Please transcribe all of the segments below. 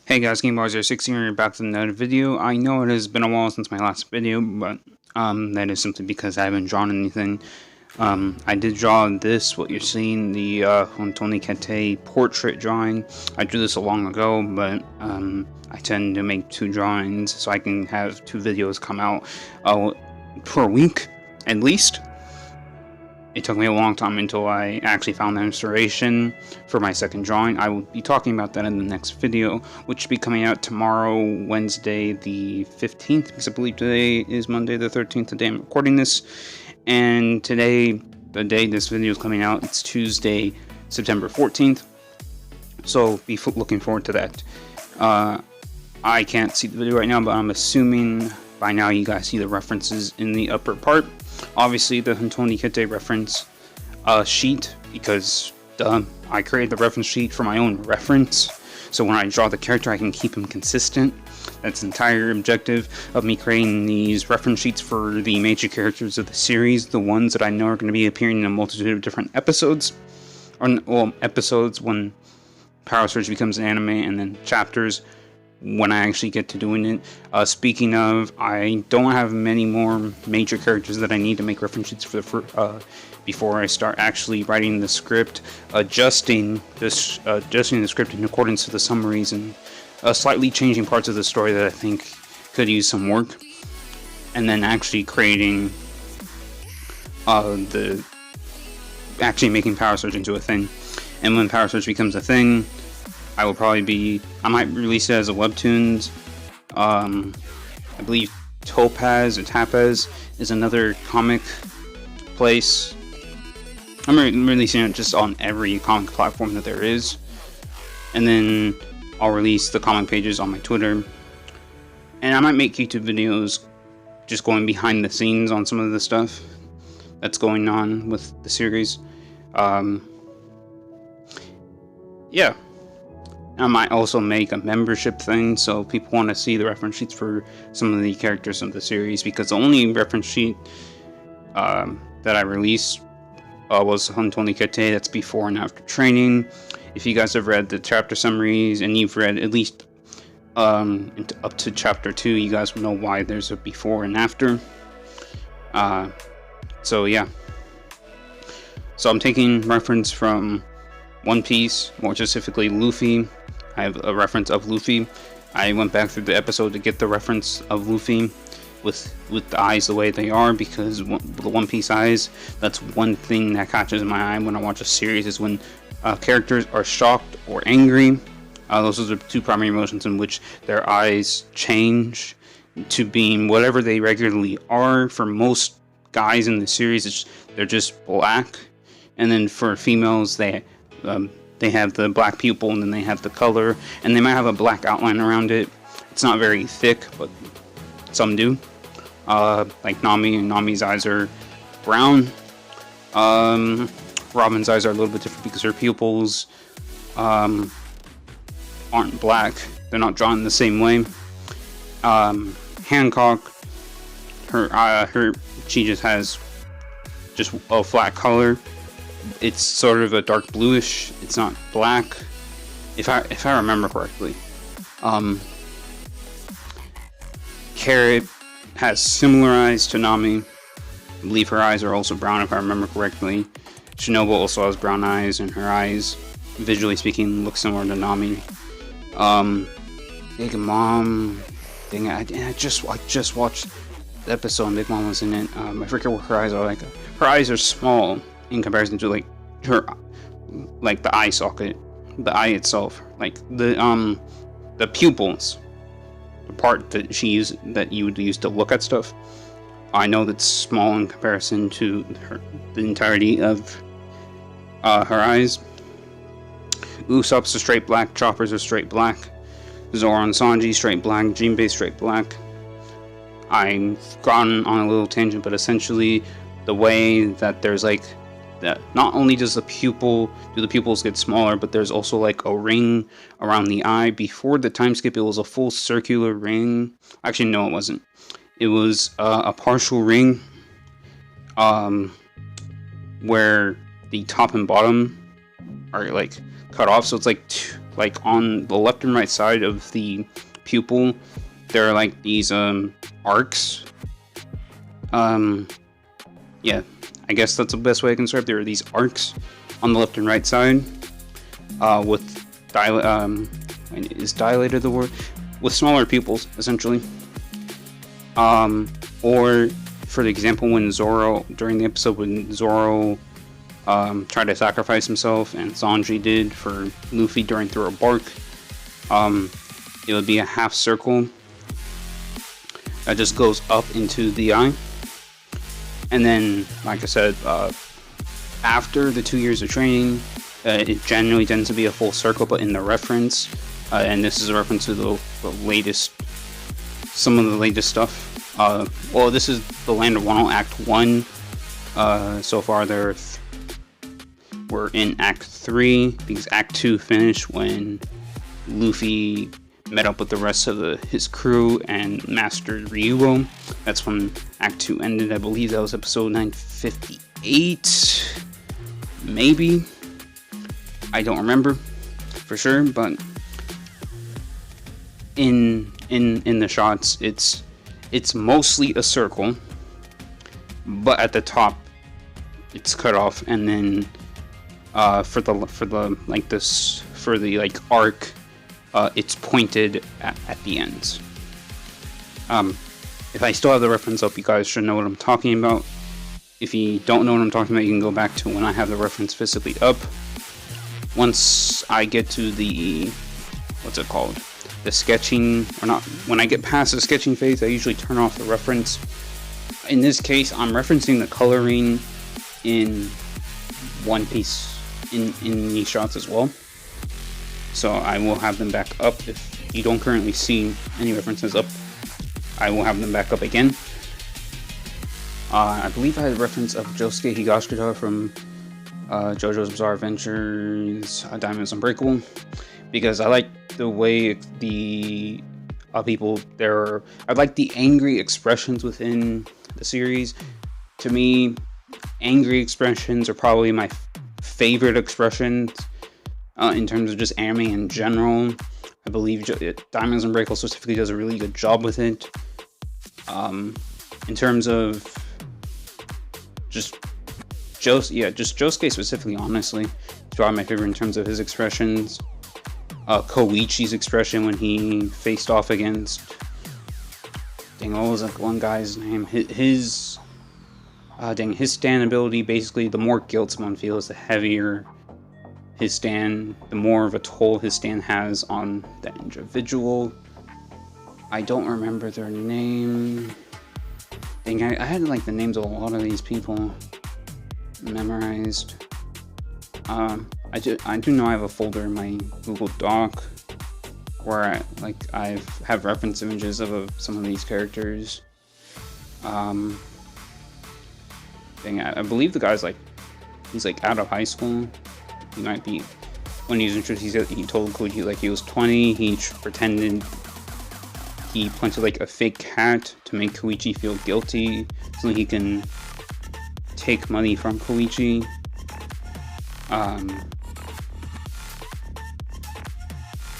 Hey guys, GameBars06 here, back with another video. I know it has been a while since my last video, but that is simply because I haven't drawn anything. I did draw this, what you're seeing, the Hontoni Kettei portrait drawing. I drew this a long ago, but I tend to make two drawings so I can have two videos come out per week, at least. It took me a long time until I actually found the inspiration for my second drawing. I will be talking about that in the next video, which will be coming out tomorrow, Wednesday the 15th, because I believe today is Monday the 13th, the day I'm recording this. And today, the day this video is coming out, it's Tuesday, September 14th. So be looking forward to that. I can't see the video right now, but I'm assuming by now you guys see the references in the upper part. Obviously the Hontoni Kettei reference sheet, because I created the reference sheet for my own reference, so when I draw the character I can keep him consistent. That's the entire objective of me creating these reference sheets for the major characters of the series, the ones that I know are going to be appearing in a multitude of different episodes, or well, episodes when Power Surge becomes an anime, and then chapters when I actually get to doing it. Speaking of, I don't have many more major characters that I need to make reference sheets for before I start actually writing the script, adjusting the script in accordance to the summaries, and slightly changing parts of the story that I think could use some work, and then actually creating actually making Power Surge into a thing. And when Power Surge becomes a thing, I might release it as a webtoons. I believe Topaz or Tapaz is another comic place. I'm releasing it just on every comic platform that there is. And then I'll release the comic pages on my Twitter. And I might make YouTube videos just going behind the scenes on some of the stuff that's going on with the series. Yeah. I might also make a membership thing, so if people want to see the reference sheets for some of the characters of the series, because the only reference sheet that I released was Hontoni Kettei. That's before and after training. If you guys have read the chapter summaries and you've read at least up to chapter 2, you guys will know why there's a before and after. So yeah. So I'm taking reference from One Piece, more specifically Luffy. I have a reference of Luffy. I went back through the episode to get the reference of Luffy with the eyes the way they are, because the One Piece eyes, that's one thing that catches my eye when I watch a series, is when characters are shocked or angry. Those are the two primary emotions in which their eyes change to being whatever they regularly are. For most guys in the series, they're just black, and then for females, they have the black pupil, and then they have the color, and they might have a black outline around it. It's not very thick, but some do. Like Nami, and Nami's eyes are brown. Robin's eyes are a little bit different because her pupils aren't black. They're not drawn the same way. Hancock, she just has just a flat color. It's sort of a dark bluish. It's not black, if I remember correctly. Carrot has similar eyes to Nami. I believe her eyes are also brown, if I remember correctly. Shinobu also has brown eyes, and her eyes, visually speaking, look similar to Nami. Big Mom, dang it, I just watched the episode and Big Mom was in it. I forget what her eyes are like. Her eyes are small in comparison to like the eye socket, the eye itself, like the pupils, the part that you would use to look at stuff. I know that's small in comparison to the entirety of her eyes. Usopp's a straight black, Chopper's a straight black, Zoro and Sanji straight black, Jinbei straight black. I've gone on a little tangent, but essentially the way that there's like that, not only does the pupils get smaller, but there's also like a ring around the eye. Before the time skip, it was a full circular ring. Actually, no, it wasn't. It was a partial ring, where the top and bottom are like cut off. So it's like like on the left and right side of the pupil, there are like these arcs. Yeah, I guess that's the best way I can describe it. There are these arcs on the left and right side, with is dilated the word? With smaller pupils, essentially. Or for the example, when Zoro, during the episode when Zoro tried to sacrifice himself, and Sanji did for Luffy during Through a Bark, it would be a half circle that just goes up into the eye. And then, like I said, after the 2 years of training, it generally tends to be a full circle, but in the reference, and this is a reference to the latest, some of the latest stuff. Well, this is the Land of Wano Act 1. So far, we're in Act 3, because Act 2 finished when Luffy met up with the rest of his crew and mastered Ryuo. That's when Act 2 ended. I believe that was episode 958. Maybe. I don't remember for sure, but in the shots, it's mostly a circle, but at the top it's cut off, and then for the arc, it's pointed at the ends. If I still have the reference up, you guys should know what I'm talking about. If you don't know what I'm talking about, you can go back to when I have the reference physically up. Once I get to the, what's it called? The sketching, or not, when I get past the sketching phase, I usually turn off the reference. In this case, I'm referencing the coloring in One Piece in these shots as well. So I will have them back up. If you don't currently see any references up, I will have them back up again. I believe I had a reference of Josuke Higashikata from JoJo's Bizarre Adventures, Diamonds Unbreakable, because I like the way the people there. I like the angry expressions within the series. To me, angry expressions are probably my favorite expressions in terms of just anime in general. I believe Diamonds Unbreakable specifically does a really good job with it. In terms of just Josuke specifically, honestly, it's probably my favorite in terms of his expressions. Koichi's expression when he faced off against, what was that one guy's name? His stand ability, basically, the more guilt someone feels, the heavier his stand, the more of a toll his stand has on the individual. I don't remember their name. I had like the names of a lot of these people memorized. I do know I have a folder in my Google Doc where I have reference images of some of these characters. I believe the guy's he's out of high school. He might be, when he was introduced, he told Koichi he was 20. He pretended he planted a fake cat to make Koichi feel guilty so he can take money from Koichi.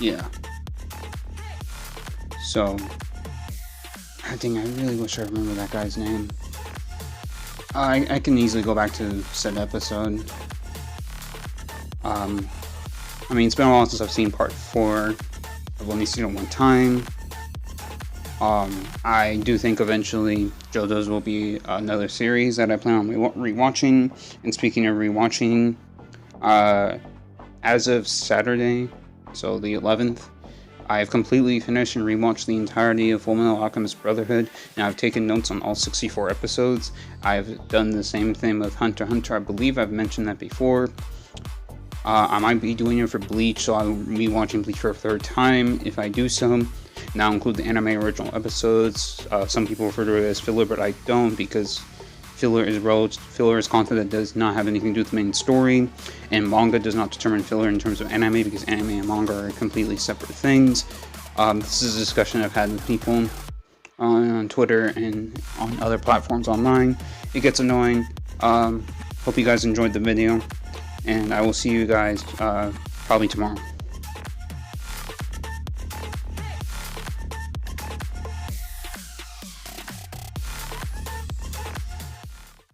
Yeah. So, I really wish I remember that guy's name. I can easily go back to said episode. It's been a while since I've seen part 4. I've only seen it one time. I do think eventually JoJo's will be another series that I plan on rewatching. And speaking of rewatching, as of Saturday, so the 11th, I have completely finished and rewatched the entirety of Fullmetal Alchemist Brotherhood, and I've taken notes on all 64 episodes. I've done the same thing with Hunter x Hunter. I believe I've mentioned that before. I might be doing it for Bleach, so I'll be watching Bleach for a third time if I do so. Now include the anime original episodes. Some people refer to it as filler, but I don't, because filler is content that does not have anything to do with the main story, and manga does not determine filler in terms of anime, because anime and manga are completely separate things. This is a discussion I've had with people on Twitter and on other platforms online. It gets annoying. Hope you guys enjoyed the video, and I will see you guys probably tomorrow.